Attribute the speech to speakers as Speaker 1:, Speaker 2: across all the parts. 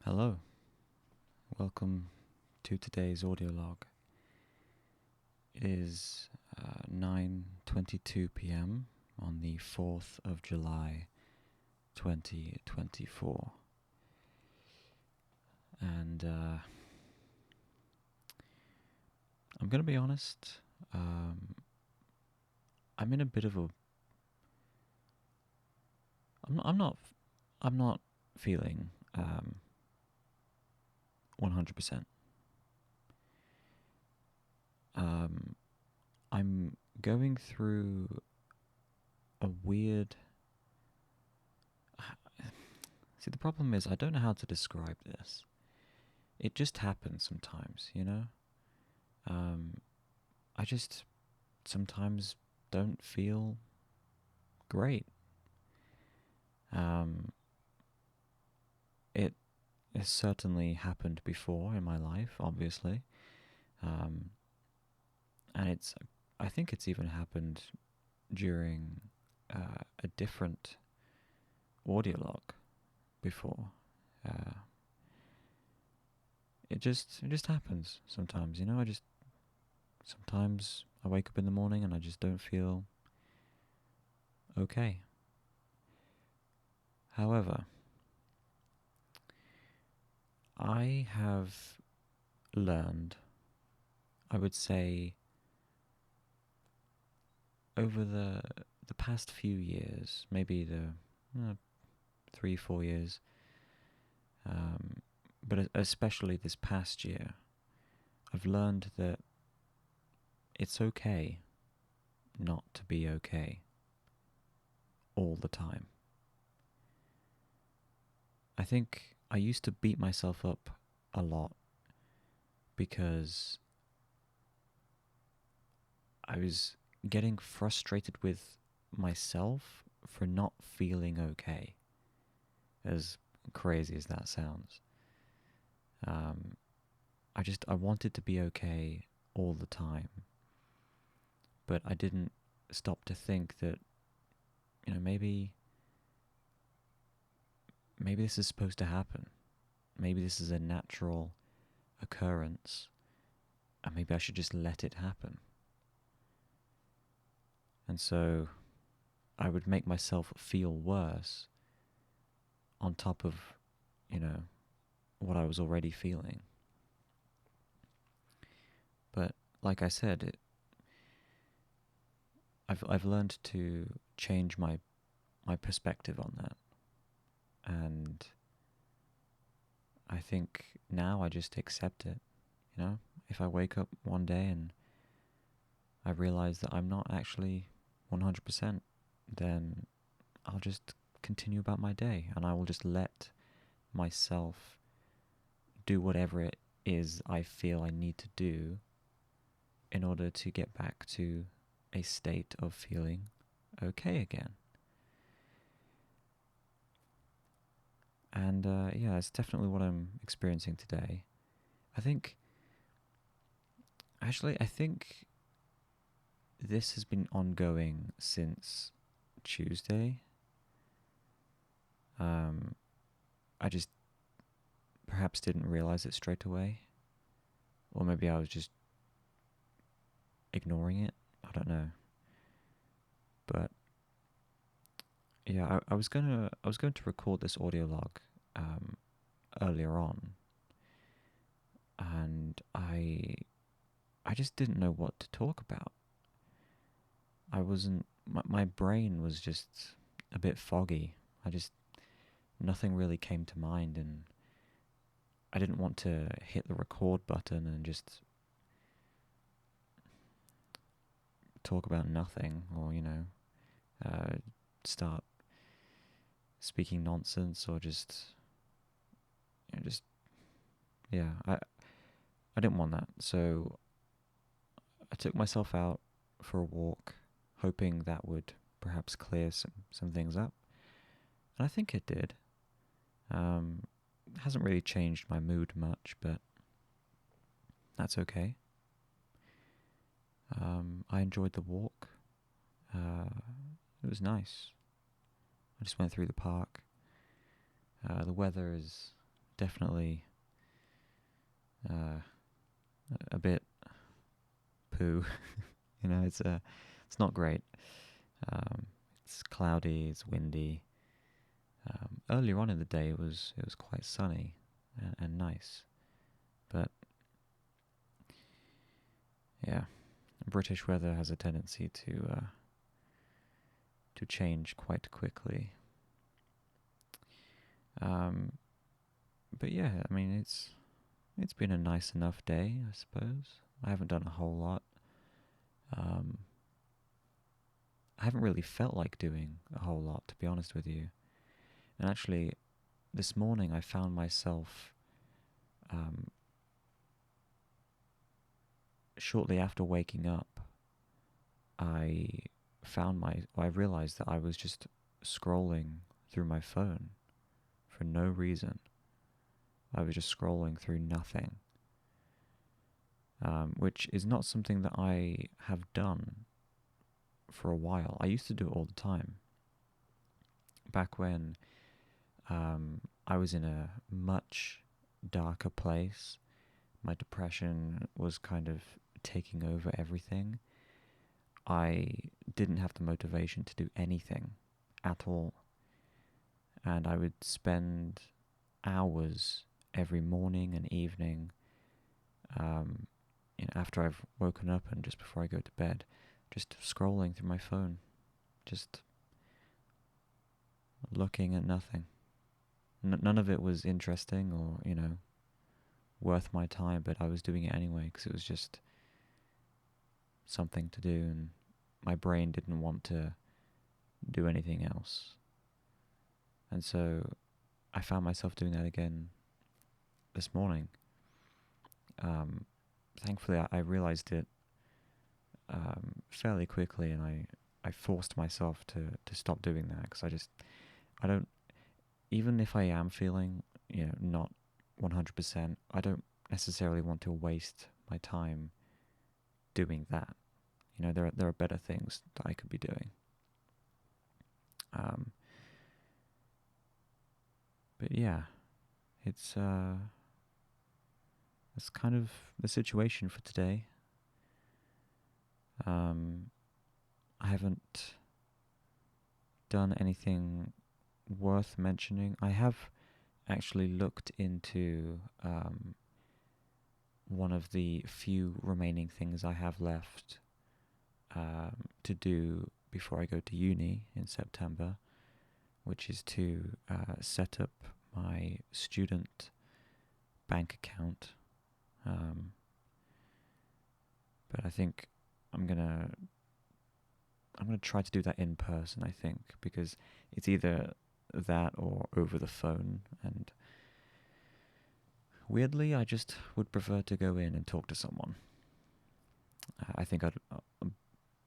Speaker 1: Hello, welcome to today's audio log. It is 9:22 p.m. on the 4th of July 2024. And I'm going to be honest, I'm in a bit of a I'm not feeling 100%. I'm going through a weird... See, the problem is I don't know how to describe this. It just happens sometimes, you know? I just sometimes don't feel great. It has certainly happened before in my life, obviously. And I think it's even happened during a different audio log before. It just happens sometimes, you know. Sometimes I wake up in the morning and I just don't feel okay. However, I have learned, I would say, over the past few years, maybe the 3-4 years, but especially this past year, I've learned that it's okay not to be okay all the time. I think I used to beat myself up a lot because I was getting frustrated with myself for not feeling okay, as crazy as that sounds. I wanted to be okay all the time, but I didn't stop to think that, maybe this is supposed to happen. Maybe this is a natural occurrence, and maybe I should just let it happen. And so I would make myself feel worse on top of, what I was already feeling. But like I said, I've learned to change my perspective on that. And I think now I just accept it, If I wake up one day and I realize that I'm not actually 100%, then I'll just continue about my day and I will just let myself do whatever it is I feel I need to do in order to get back to a state of feeling okay again. And yeah, it's definitely what I'm experiencing today. I think this has been ongoing since Tuesday. I just perhaps didn't realize it straight away. Or maybe I was just ignoring it. I don't know. But yeah, I was going to record this audio log earlier on, and I just didn't know what to talk about. I wasn't. My brain was just a bit foggy. Nothing really came to mind, and I didn't want to hit the record button and just talk about nothing, or start speaking nonsense, or yeah. I didn't want that, so I took myself out for a walk, hoping that would perhaps clear some things up, and I think it did. It hasn't really changed my mood much, but that's okay. I enjoyed the walk. It was nice. I just went through the park. The weather is definitely uh, a bit poo. It's not great. Um, it's cloudy, it's windy. Earlier on in the day, it was quite sunny and nice, but yeah, British weather has a tendency to change quite quickly. Um, but yeah, I mean it's been a nice enough day, I suppose. I haven't done a whole lot. Um, I haven't really felt like doing a whole lot, to be honest with you. And actually, this morning I found myself um, shortly after waking up. I I realized that I was just scrolling through my phone for no reason. I was just scrolling through nothing, which is not something that I have done for a while. I used to do it all the time. Back when I was in a much darker place, my depression was kind of taking over everything. I didn't have the motivation to do anything at all. And I would spend hours every morning and evening, um, after I've woken up and just before I go to bed, just scrolling through my phone, just looking at nothing. None of it was interesting or, worth my time, but I was doing it anyway because it was just something to do and my brain didn't want to do anything else. And so I found myself doing that again this morning. Thankfully, I realized it fairly quickly, and I forced myself to stop doing that because I don't, even if I am feeling, not 100%, I don't necessarily want to waste my time doing that. There are better things that I could be doing. Um, but yeah, it's that's kind of the situation for today. I haven't done anything worth mentioning. I have actually looked into one of the few remaining things I have left to do before I go to uni in September, which is to set up my student bank account. But I think I'm gonna try to do that in person. I think because it's either that or over the phone, and weirdly, I just would prefer to go in and talk to someone. I think I'd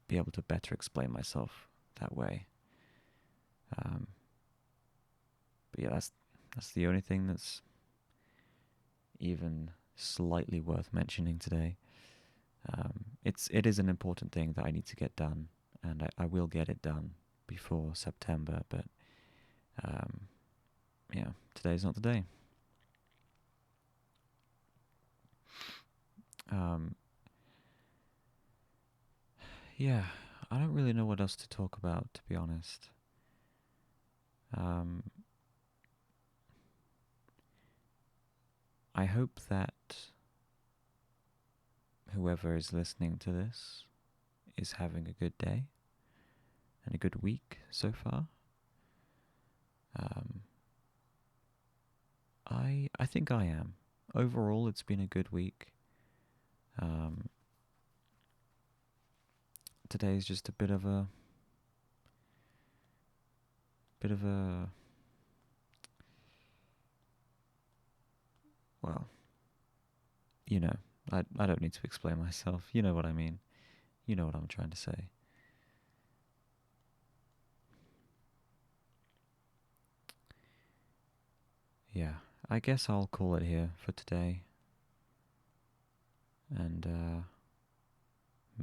Speaker 1: be able to better explain myself that way. Um, but yeah, that's the only thing that's even slightly worth mentioning today. It is an important thing that I need to get done, and I will get it done before September. But yeah, today's not the day. Yeah, I don't really know what else to talk about, to be honest. I hope that whoever is listening to this is having a good day and a good week so far. I think I am. Overall, it's been a good week. Today is just a bit of a well, I don't need to explain myself. You know what I mean. You know what I'm trying to say. Yeah, I guess I'll call it here for today. And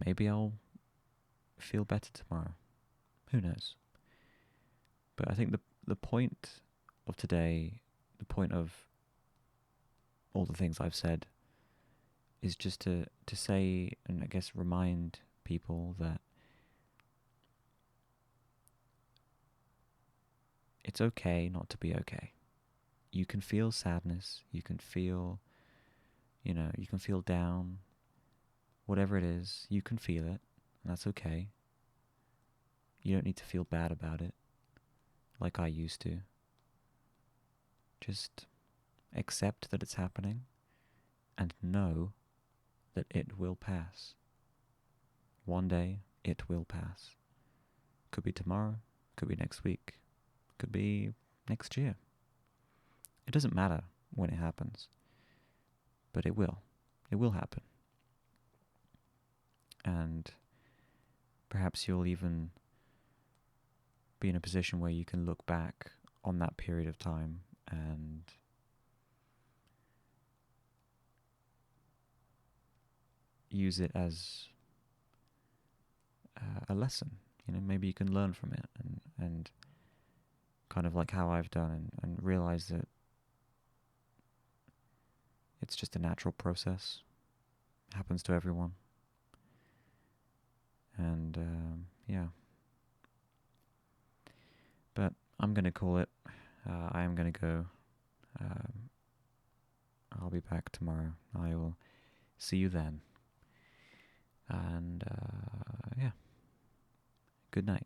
Speaker 1: maybe I'll feel better tomorrow. Who knows? But I think the point of today, the point of all the things I've said is just to say, and I guess remind people that it's okay not to be okay. You can feel sadness, you can feel, you can feel down, whatever it is, you can feel it, and that's okay. You don't need to feel bad about it, like I used to. Just accept that it's happening, and know that it will pass. One day, it will pass. Could be tomorrow, could be next week, could be next year. It doesn't matter when it happens, but it will. It will happen. And perhaps you'll even be in a position where you can look back on that period of time and use it as a lesson. Maybe you can learn from it and kind of like how I've done, and realize that it's just a natural process. It happens to everyone. And yeah. But I'm going to call it. I am going to go. I'll be back tomorrow. I will see you then. And yeah. Good night.